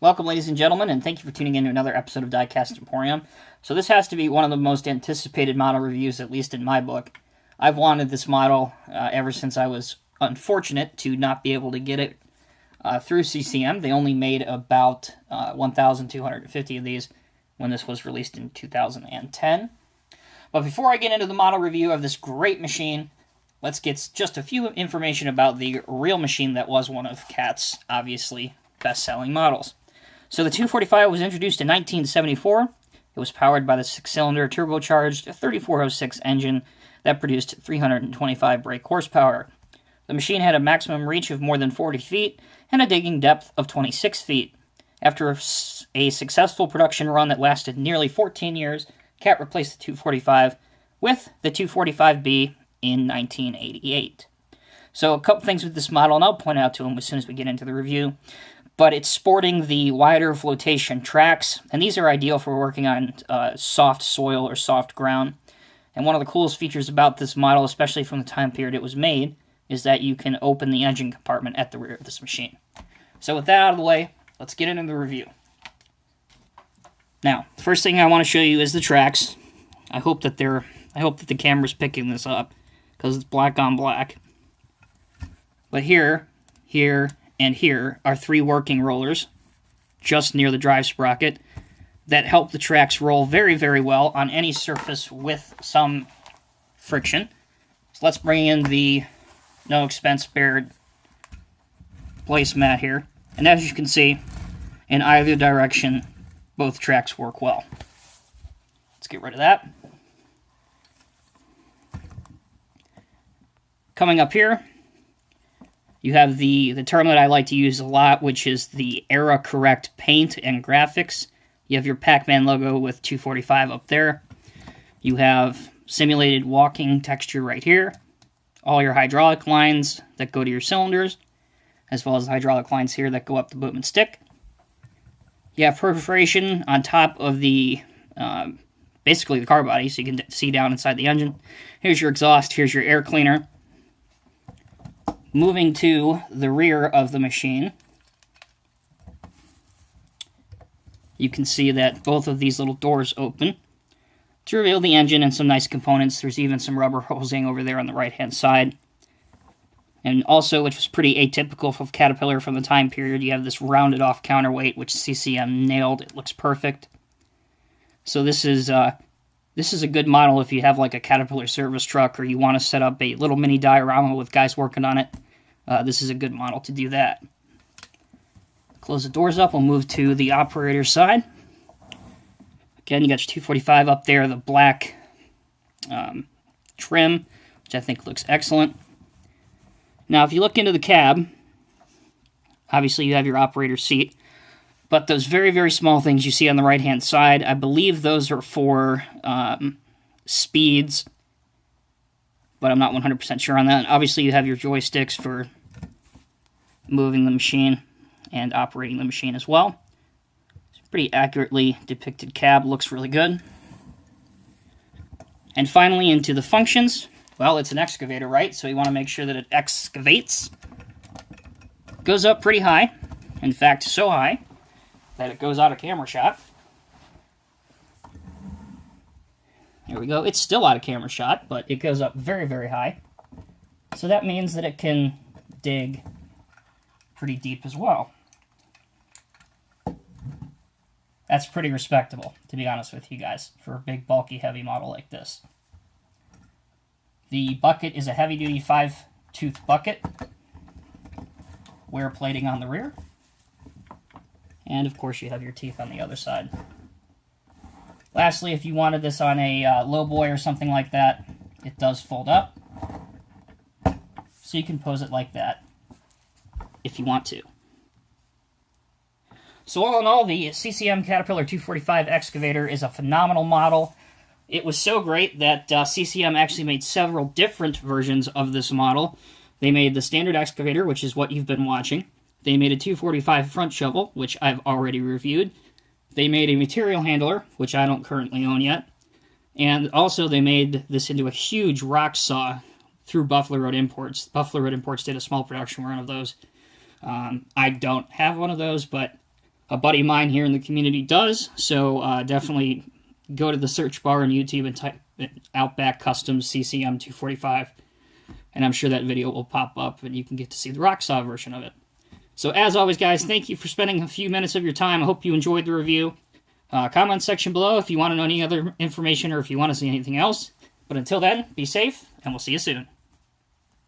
Welcome, ladies and gentlemen, and thank you for tuning in to another episode of Diecast Emporium. So this has to be one of the most anticipated model reviews, at least in my book. I've wanted this model ever since I was unfortunate to not be able to get it through CCM. They only made about 1,250 of these when this was released in 2010. But before I get into the model review of this great machine, let's get just a few information about the real machine that was one of CAT's, obviously, best-selling models. So the 245 was introduced in 1974. It was powered by the 6-cylinder turbocharged 3406 engine that produced 325 brake horsepower. The machine had a maximum reach of more than 40 feet and a digging depth of 26 feet. After a successful production run that lasted nearly 14 years, CAT replaced the 245 with the 245B in 1988. So a couple things with this model, and I'll point out to them as soon as we get into the review. But it's sporting the wider flotation tracks, and these are ideal for working on soft soil or soft ground. And one of the coolest features about this model, especially from the time period it was made, is that you can open the engine compartment at the rear of this machine. So with that out of the way, let's get into the review. Now, the first thing I want to show you is the tracks. I hope that the camera's picking this up, because it's black on black. But here, and here are 3 working rollers, just near the drive sprocket, that help the tracks roll very, very well on any surface with some friction. So let's bring in the no expense spared placemat here. And as you can see, in either direction, both tracks work well. Let's get rid of that. Coming up here, you have the term that I like to use a lot, which is the era correct paint and graphics. You have your Pac-Man logo with 245 up there. You have simulated walking texture right here. All your hydraulic lines that go to your cylinders, as well as the hydraulic lines here that go up the boom and stick. You have perforation on top of the, basically the car body, so you can see down inside the engine. Here's your exhaust, here's your air cleaner. Moving to the rear of the machine, you can see that both of these little doors open to reveal the engine and some nice components. There's even some rubber hosing over there on the right-hand side. And also, which was pretty atypical of Caterpillar from the time period, you have this rounded-off counterweight, which CCM nailed. It looks perfect. So this is a good model if you have like a Caterpillar service truck or you want to set up a little mini diorama with guys working on it. This is a good model to do that. Close the doors up. We'll move to the operator side. Again, you got your 245 up there, the black trim, which I think looks excellent. Now, if you look into the cab, obviously you have your operator seat, but those very, very small things you see on the right-hand side, I believe those are for speeds, but I'm not 100% sure on that. Obviously, you have your joysticks for moving the machine and operating the machine as well. It's a pretty accurately depicted cab, looks really good. And finally, into the functions. Well, it's an excavator, right? So you want to make sure that it excavates. Goes up pretty high. In fact, so high that it goes out of camera shot. There we go. It's still out of camera shot, but it goes up very, very high. So that means that it can dig pretty deep as well. That's pretty respectable, to be honest with you guys, for a big, bulky, heavy model like this. The bucket is a heavy-duty 5-tooth bucket. Wear plating on the rear. And, of course, you have your teeth on the other side. Lastly, if you wanted this on a lowboy or something like that, it does fold up. So you can pose it like that if you want to. So all in all, the CCM Caterpillar 245 excavator is a phenomenal model. It was so great that CCM actually made several different versions of this model. They made the Standard Excavator, which is what you've been watching. They made a 245 front shovel, which I've already reviewed. They made a material handler, which I don't currently own yet. And also they made this into a huge rock saw through Buffalo Road Imports. Buffalo Road Imports did a small production run of those. I don't have one of those, but a buddy of mine here in the community does. So definitely go to the search bar on YouTube and type Outback Customs CCM 245. And I'm sure that video will pop up and you can get to see the rock saw version of it. So as always, guys, thank you for spending a few minutes of your time. I hope you enjoyed the review. Comment section below if you want to know any other information or if you want to see anything else. But until then, be safe, and we'll see you soon.